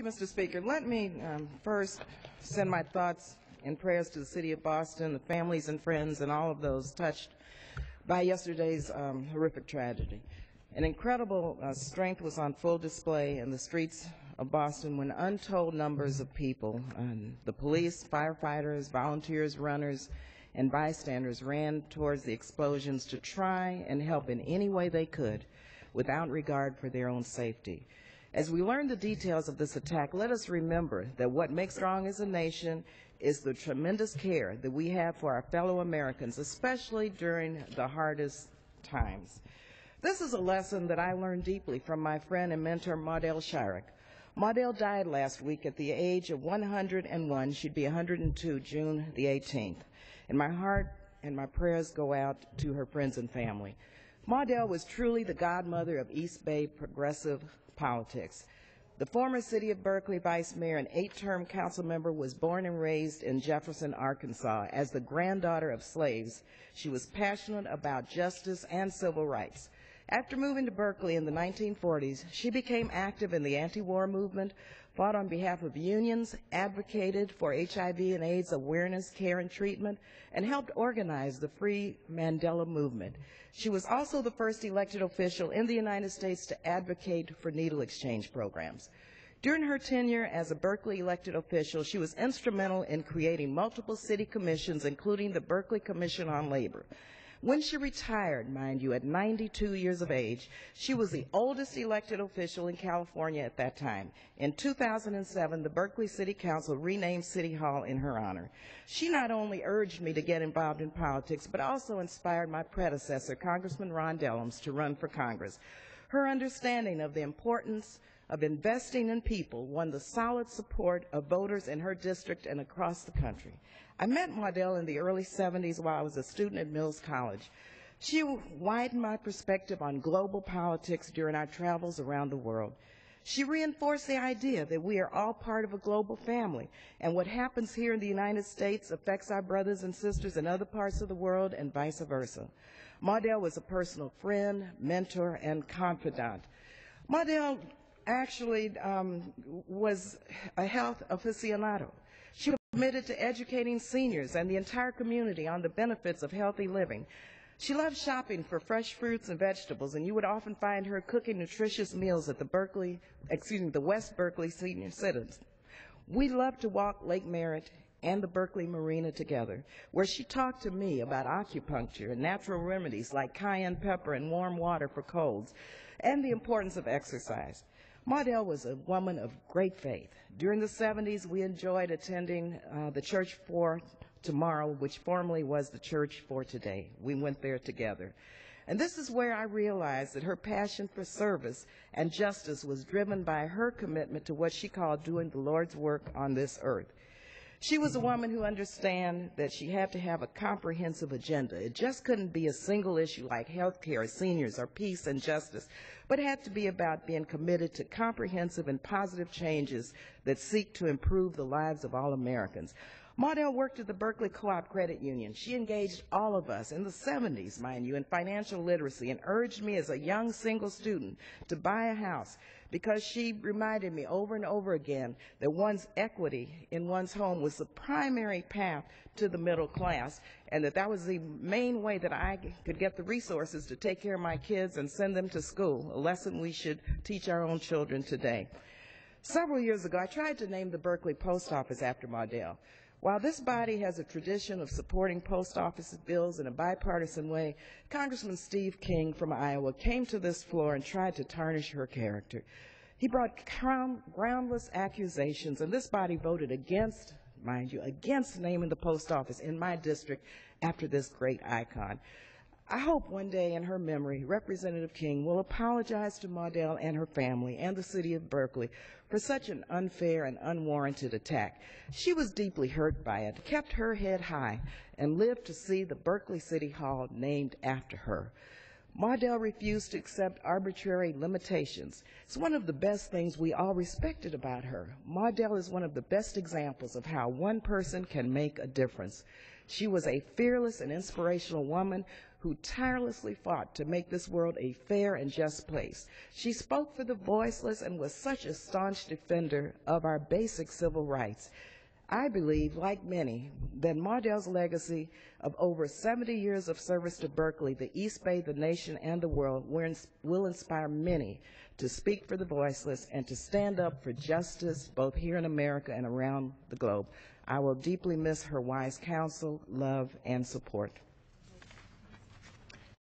you, Mr. Speaker. Let me first send my thoughts and prayers to the city of Boston, the families and friends, and all of those touched by yesterday's horrific tragedy. An incredible strength was on full display in the streets of Boston when untold numbers of people, the police, firefighters, volunteers, runners, and bystanders ran towards the explosions to try and help in any way they could without regard for their own safety. As we learn the details of this attack, let us remember that what makes strong as a nation is the tremendous care that we have for our fellow Americans, especially during the hardest times. This is a lesson that I learned deeply from my friend and mentor, Maudelle Shirek. Maudelle died last week at the age of 101. She'd be 102 June the 18th. And my heart and my prayers go out to her friends and family. Maudelle was truly the godmother of East Bay progressive politics. The former City of Berkeley vice mayor and 8-term council member was born and raised in Jefferson, Arkansas. As the granddaughter of slaves, she was passionate about justice and civil rights. After moving to Berkeley in the 1940s, she became active in the anti-war movement, fought on behalf of unions, advocated for HIV and AIDS awareness, care, and treatment, and helped organize the Free Mandela movement. She was also the first elected official in the United States to advocate for needle exchange programs. During her tenure as a Berkeley elected official, she was instrumental in creating multiple city commissions, including the Berkeley Commission on Labor. When she retired, mind you, at 92 years of age, she was the oldest elected official in California at that time. In 2007, the Berkeley City Council renamed City Hall in her honor. She not only urged me to get involved in politics, but also inspired my predecessor, Congressman Ron Dellums, to run for Congress. Her understanding of the importance of investing in people won the solid support of voters in her district and across the country. I met Maudelle in the early 70s while I was a student at Mills College. She widened my perspective on global politics during our travels around the world. She reinforced the idea that we are all part of a global family, and what happens here in the United States affects our brothers and sisters in other parts of the world and vice versa. Maudelle was a personal friend, mentor, and confidant. Maudelle actually was a health aficionado. She was committed to educating seniors and the entire community on the benefits of healthy living. She loved shopping for fresh fruits and vegetables, and you would often find her cooking nutritious meals at the West Berkeley Senior Citizens. We loved to walk Lake Merritt and the Berkeley Marina together, where she talked to me about acupuncture and natural remedies like cayenne pepper and warm water for colds, and the importance of exercise. Maudelle was a woman of great faith. During the 70s, we enjoyed attending the Church for Tomorrow, which formerly was the Church for Today. We went there together. And this is where I realized that her passion for service and justice was driven by her commitment to what she called doing the Lord's work on this earth. She was a woman who understood that she had to have a comprehensive agenda. It just couldn't be a single issue like health care, seniors, or peace and justice, but it had to be about being committed to comprehensive and positive changes that seek to improve the lives of all Americans. Maudelle worked at the Berkeley Co-op Credit Union. She engaged all of us in the 70s, mind you, in financial literacy and urged me as a young single student to buy a house because she reminded me over and over again that one's equity in one's home was the primary path to the middle class, and that was the main way that I could get the resources to take care of my kids and send them to school, a lesson we should teach our own children today. Several years ago, I tried to name the Berkeley Post Office after Maudelle. While this body has a tradition of supporting post office bills in a bipartisan way, Congressman Steve King from Iowa came to this floor and tried to tarnish her character. He brought groundless accusations, and this body voted against, mind you, against naming the post office in my district after this great icon. I hope one day in her memory, Representative King will apologize to Maudelle and her family and the city of Berkeley for such an unfair and unwarranted attack. She was deeply hurt by it, kept her head high, and lived to see the Berkeley City Hall named after her. Maudelle refused to accept arbitrary limitations. It's one of the best things we all respected about her. Maudelle is one of the best examples of how one person can make a difference. She was a fearless and inspirational woman who tirelessly fought to make this world a fair and just place. She spoke for the voiceless and was such a staunch defender of our basic civil rights. I believe, like many, that Maudelle's legacy of over 70 years of service to Berkeley, the East Bay, the nation, and the world will inspire many to speak for the voiceless and to stand up for justice both here in America and around the globe. I will deeply miss her wise counsel, love, and support.